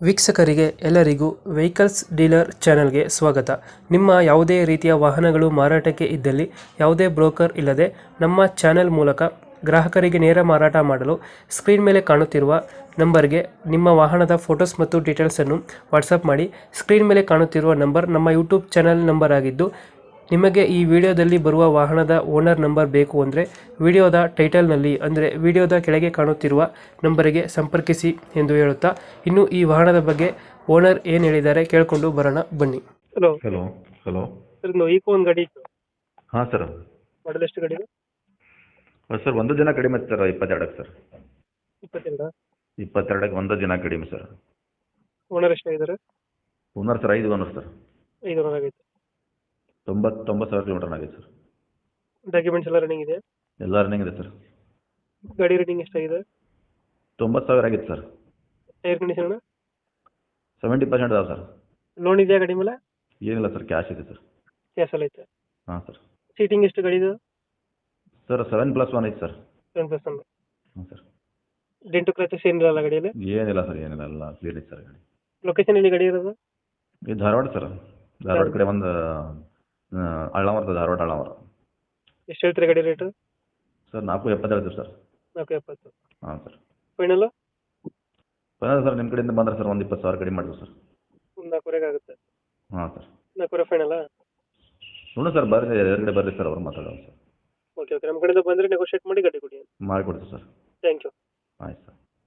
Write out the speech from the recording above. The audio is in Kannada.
ವೀಕ್ಷಕರಿಗೆ ಎಲ್ಲರಿಗೂ ವೆಹಿಕಲ್ಸ್ ಡೀಲರ್ ಚಾನೆಲ್ಗೆ ಸ್ವಾಗತ. ನಿಮ್ಮ ಯಾವುದೇ ರೀತಿಯ ವಾಹನಗಳು ಮಾರಾಟಕ್ಕೆ ಇದ್ದಲ್ಲಿ ಯಾವುದೇ ಬ್ರೋಕರ್ ಇಲ್ಲದೆ ನಮ್ಮ ಚಾನೆಲ್ ಮೂಲಕ ಗ್ರಾಹಕರಿಗೆ ನೇರ ಮಾರಾಟ ಮಾಡಲು ಸ್ಕ್ರೀನ್ ಮೇಲೆ ಕಾಣುತ್ತಿರುವ ನಂಬರ್ಗೆ ನಿಮ್ಮ ವಾಹನದ ಫೋಟೋಸ್ ಮತ್ತು ಡೀಟೇಲ್ಸನ್ನು ವಾಟ್ಸಪ್ ಮಾಡಿ. ಸ್ಕ್ರೀನ್ ಮೇಲೆ ಕಾಣುತ್ತಿರುವ ನಂಬರ್ ನಮ್ಮ ಯೂಟ್ಯೂಬ್ ಚಾನೆಲ್ ನಂಬರ್ ಆಗಿದ್ದು, ನಿಮಗೆ ಈ ವಿಡಿಯೋದಲ್ಲಿ ಬರುವ ವಾಹನದ ಓನರ್ ನಂಬರ್ ಬೇಕು ಅಂದರೆ ವಿಡಿಯೋದ ಟೈಟಲ್ನಲ್ಲಿ ಅಂದರೆ ವಿಡಿಯೋದ ಕೆಳಗೆ ಕಾಣುತ್ತಿರುವ ನಂಬರಿಗೆ ಸಂಪರ್ಕಿಸಿ ಎಂದು ಹೇಳುತ್ತಾ, ಇನ್ನು ಈ ವಾಹನದ ಬಗ್ಗೆ ಓನರ್ ಏನು ಹೇಳಿದ್ದಾರೆ ಕೇಳಿಕೊಂಡು ಬರೋಣ ಬನ್ನಿ. ಹಲೋ ಹಲೋ ಹಲೋ ಸರ್, ಇದು ಈಕೋ ಒಂದು ಗಾಡಿ ಇತ್ತು, ಹಾಂ ಸರ್. ಮಾಡಲ್ ಎಷ್ಟು ಗಾಡಿ? ಸರ್ ಒಂದು ದಿನ ಕಡಿಮೆ ಸರ್, 22ಕ್ಕೆ ಸರ್. 22. 22ಕ್ಕೆ ಒಂದು ದಿನ ಕಡಿಮೆ ಸರ್. ಓನರ್ ಎಷ್ಟಾಗಿದ್ದಾರೆ? Owner sir 5 owner sir. 5 owner ಆಗೈತೆ. 99,000 ಕಿಲೋಮೀಟರ್ ಆಗಿದೆ ಸರ್. ಡಾಕ್ಯುಮೆಂಟ್ಸ್ ಎಲ್ಲ ರನ್ನಿಂಗ್ ಇದೆ? ಎಲ್ಲ ರನ್ನಿಂಗ್ ಇದೆ ಸರ್. ಗಾಡಿ ರೇಟಿಂಗ್ ಎಷ್ಟಾಗಿದೆ? 90,000 ಆಗಿತ್ತು ಸರ್. ಟೈರ್ ಕಂಡೀಷನ್ 70% ಅದಾವೆ ಸರ್. ಲೋನ್ ಇದೆಯಾ ಗಾಡಿ ಮೇಲೆ? ಏನಿಲ್ಲ ಸರ್, ಕ್ಯಾಶ್ ಇದೆ ಸರ್. ಕ್ಯಾಶಲ್ಲಿ ಐತೆ. ಹಾಂ ಸರ್. ಸೀಟಿಂಗ್ ಎಷ್ಟು ಗಾಡಿದು? ಸರ್ 7+1 ಐತೆ ಸರ್. 7+1. ಹಾಂ ಸರ್. ಡೆಂಟು ಕ್ರಾಚಸ್ ಏನಿರಲ್ಲ ಗಾಡಿಯಲ್ಲಿ? ಏನಿಲ್ಲ ಸರ್, ಏನಿಲ್ಲ, ಎಲ್ಲ ಕ್ಲಿಯರ್ ಐತೆ ಸರ್ ಗಾಡಿ. ಲೊಕೇಶನ್ ಎಲ್ಲಿ ಗಾಡಿ ಇರೋದು? ಇದು ಧಾರವಾಡ ಸರ್. ಧಾರವಾಡ ಕಡೆ ಒಂದು ಅಳ್ಳಾವರ, ಧಾರವಾಡ ಅಳ್ಳಾವರ. ಎಷ್ಟು ಹೇಳ್ತೀರಿ ಗಾಡಿ ರೇಟು? ಸರ್ 470 ಹೇಳ್ತೀವಿ ಸರ್. 470. ಹಾಂ ಸರ್. ಫೈನಲ್ ಸರ್ ನಿಮ್ಮ ಕಡೆಯಿಂದ ಬಂದರೆ ಸರ್ ಒಂದು 20,000 ಕಡಿಮೆ ಮಾಡಿದ್ರು ಸರ್. ಒಂದು 4.5 ಆಗುತ್ತೆ. ಹಾಂ ಸರ್. 4.5 ಫೈನಲ್ಲ? ನೋಡು ಸರ್, ಬರ್ರಿ ಎದುರುಗಡೆ ಬರ್ರಿ ಸರ್, ಅವ್ರು ಮಾತಾಡೋದು ಸರ್. ಓಕೆ ಓಕೆ, ನಮ್ಮ ಕಡೆಯಿಂದ ಬಂದರೆ ನೆಗೋಷಿಯೇಟ್ ಮಾಡಿ ಗಾಡಿ ಕೊಡಿ. ಮಾಡಿಕೊಡ್ತೀವಿ ಸರ್. Thank you. ಆಯ್ತು ಸರ್.